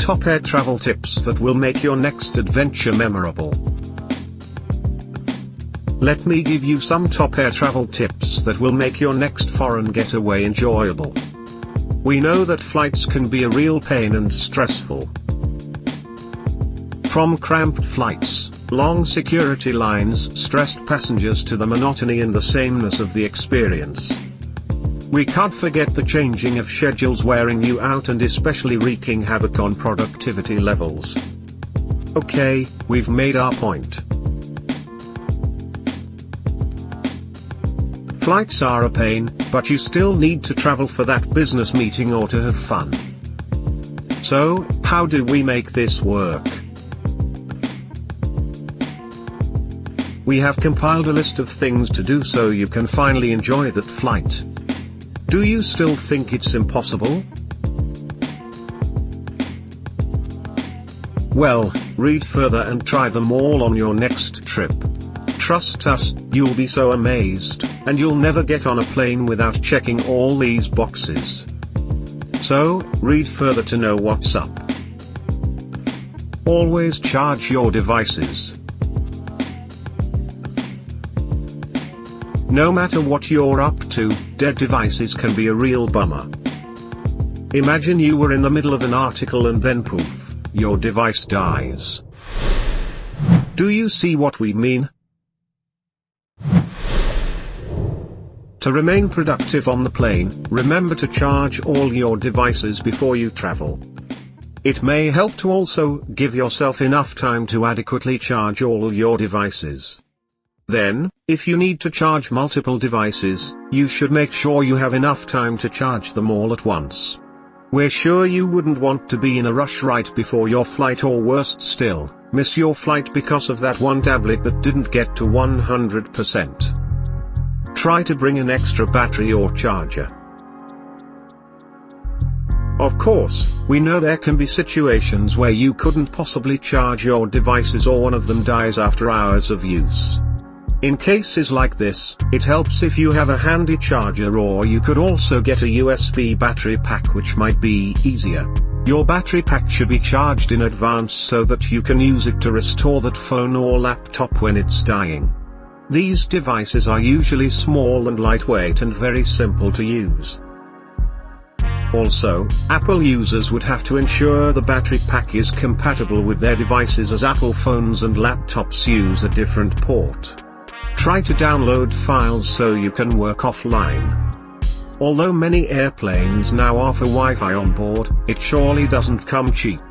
top air travel tips that will make your next adventure memorable. Let me give you some top air travel tips that will make your next foreign getaway enjoyable. We know that flights can be a real pain and stressful. From cramped flights, long security lines, stressed passengers to the monotony and the sameness of the experience. We can't forget the changing of schedules wearing you out and especially wreaking havoc on productivity levels. Okay, we've made our point. Flights are a pain, but you still need to travel for that business meeting or to have fun. So, how do we make this work? We have compiled a list of things to do so you can finally enjoy that flight. Do you still think it's impossible? Well, read further and try them all on your next trip. Trust us, you'll be so amazed, and you'll never get on a plane without checking all these boxes. So, read further to know what's up. Always charge your devices. No matter what you're up to, dead devices can be a real bummer. Imagine you were in the middle of an article and then poof, your device dies. Do you see what we mean? To remain productive on the plane, remember to charge all your devices before you travel. It may help to also give yourself enough time to adequately charge all your devices. Then, if you need to charge multiple devices, you should make sure you have enough time to charge them all at once. We're sure you wouldn't want to be in a rush right before your flight, or worst still, miss your flight because of that one tablet that didn't get to 100%. Try to bring an extra battery or charger. Of course, we know there can be situations where you couldn't possibly charge your devices or one of them dies after hours of use. In cases like this, it helps if you have a handy charger, or you could also get a USB battery pack, which might be easier. Your battery pack should be charged in advance so that you can use it to restore that phone or laptop when it's dying. These devices are usually small and lightweight and very simple to use. Also, Apple users would have to ensure the battery pack is compatible with their devices, as Apple phones and laptops use a different port. Try to download files so you can work offline. Although many airplanes now offer Wi-Fi on board, it surely doesn't come cheap.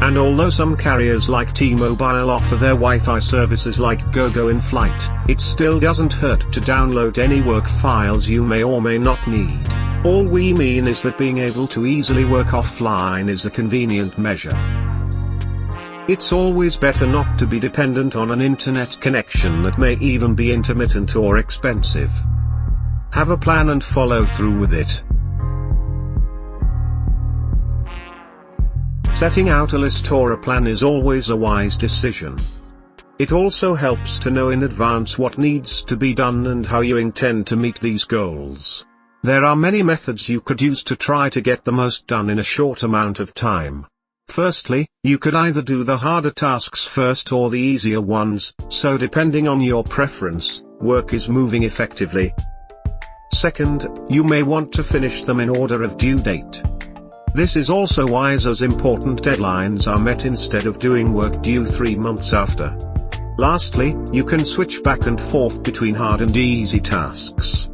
And although some carriers like T-Mobile offer their Wi-Fi services like GoGo in flight, it still doesn't hurt to download any work files you may or may not need. All we mean is that being able to easily work offline is a convenient measure. It's always better not to be dependent on an internet connection that may even be intermittent or expensive. Have a plan and follow through with it. Setting out a list or a plan is always a wise decision. It also helps to know in advance what needs to be done and how you intend to meet these goals. There are many methods you could use to try to get the most done in a short amount of time. Firstly, you could either do the harder tasks first or the easier ones, so depending on your preference, work is moving effectively. Second, you may want to finish them in order of due date. This is also wise, as important deadlines are met instead of doing work due 3 months after. Lastly, you can switch back and forth between hard and easy tasks.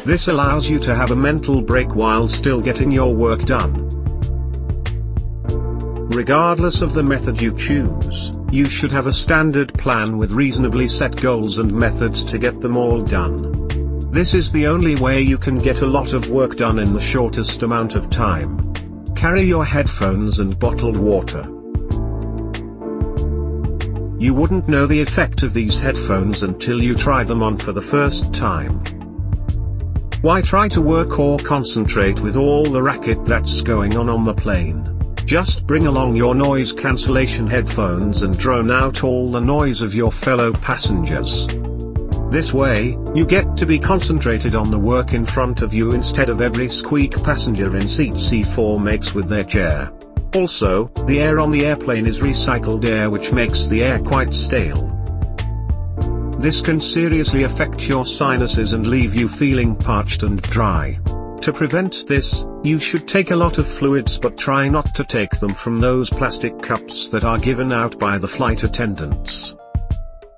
This allows you to have a mental break while still getting your work done. Regardless of the method you choose, you should have a standard plan with reasonably set goals and methods to get them all done. This is the only way you can get a lot of work done in the shortest amount of time. Carry your headphones and bottled water. You wouldn't know the effect of these headphones until you try them on for the first time. Why try to work or concentrate with all the racket that's going on the plane? Just bring along your noise cancellation headphones and drown out all the noise of your fellow passengers. This way, you get to be concentrated on the work in front of you instead of every squeak passenger in seat C4 makes with their chair. Also, the air on the airplane is recycled air, which makes the air quite stale. This can seriously affect your sinuses and leave you feeling parched and dry. To prevent this, you should take a lot of fluids, but try not to take them from those plastic cups that are given out by the flight attendants.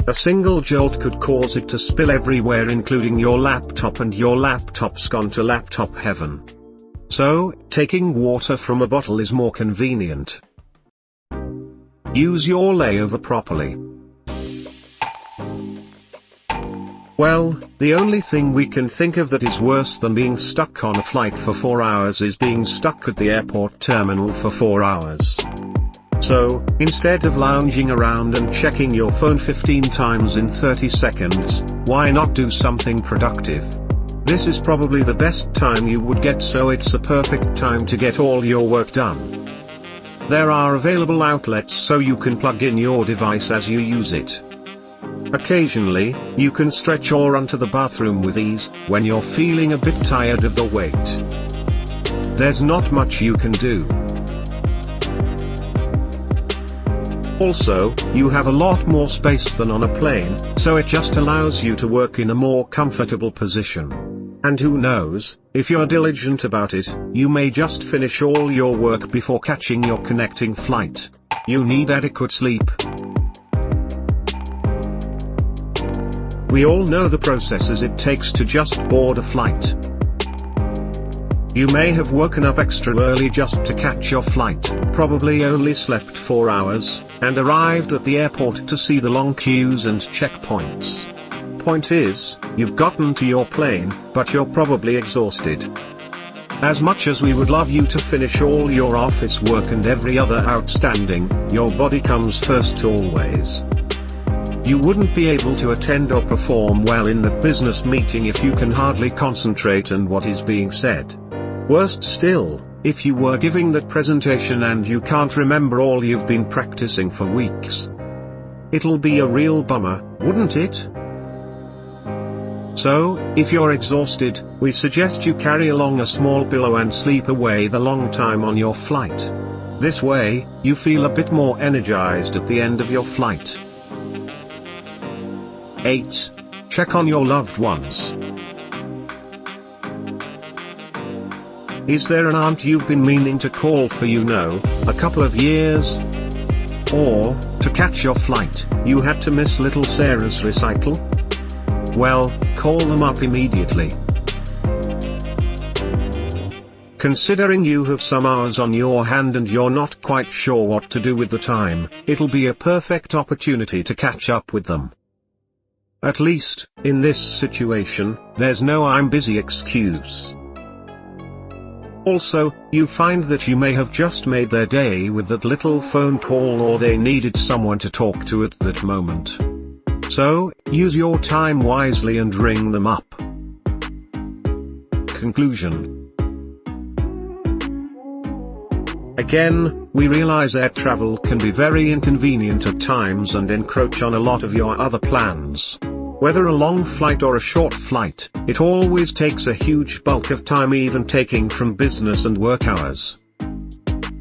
A single jolt could cause it to spill everywhere, including your laptop, and your laptop's gone to laptop heaven. So, taking water from a bottle is more convenient. Use your layover properly. Well, the only thing we can think of that is worse than being stuck on a flight for 4 hours is being stuck at the airport terminal for 4 hours. So, instead of lounging around and checking your phone 15 times in 30 seconds, why not do something productive? This is probably the best time you would get, so it's a perfect time to get all your work done. There are available outlets so you can plug in your device as you use it. Occasionally, you can stretch or run to the bathroom with ease, when you're feeling a bit tired of the wait. There's not much you can do. Also, you have a lot more space than on a plane, so it just allows you to work in a more comfortable position. And who knows, if you're diligent about it, you may just finish all your work before catching your connecting flight. You need adequate sleep. We all know the processes it takes to just board a flight. You may have woken up extra early just to catch your flight, probably only slept 4 hours, and arrived at the airport to see the long queues and checkpoints. Point is, you've gotten to your plane, but you're probably exhausted. As much as we would love you to finish all your office work and every other outstanding, your body comes first always. You wouldn't be able to attend or perform well in that business meeting if you can hardly concentrate on what is being said. Worst still, if you were giving that presentation and you can't remember all you've been practicing for weeks. It'll be a real bummer, wouldn't it? So, if you're exhausted, we suggest you carry along a small pillow and sleep away the long time on your flight. This way, you feel a bit more energized at the end of your flight. 8. Check on your loved ones. Is there an aunt you've been meaning to call for, a couple of years? Or, to catch your flight, you had to miss little Sarah's recital? Well, call them up immediately. Considering you have some hours on your hand and you're not quite sure what to do with the time, it'll be a perfect opportunity to catch up with them. At least, in this situation, there's no "I'm busy" excuse. Also, you find that you may have just made their day with that little phone call, or they needed someone to talk to at that moment. So, use your time wisely and ring them up. Conclusion. Again, we realize air travel can be very inconvenient at times and encroach on a lot of your other plans. Whether a long flight or a short flight, it always takes a huge bulk of time, even taking from business and work hours.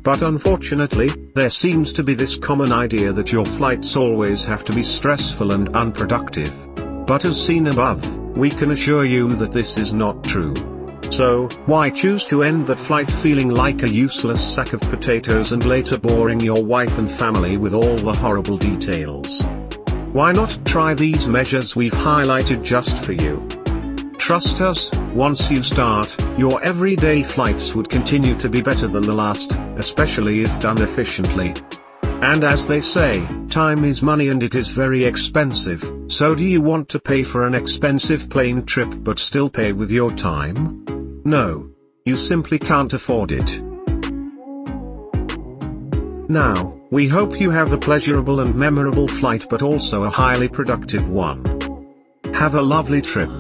But unfortunately, there seems to be this common idea that your flights always have to be stressful and unproductive. But as seen above, we can assure you that this is not true. So, why choose to end that flight feeling like a useless sack of potatoes and later boring your wife and family with all the horrible details? Why not try these measures we've highlighted just for you? Trust us, once you start, your everyday flights would continue to be better than the last, especially if done efficiently. And as they say, time is money and it is very expensive, so do you want to pay for an expensive plane trip but still pay with your time? No. You simply can't afford it. Now, we hope you have a pleasurable and memorable flight, but also a highly productive one. Have a lovely trip.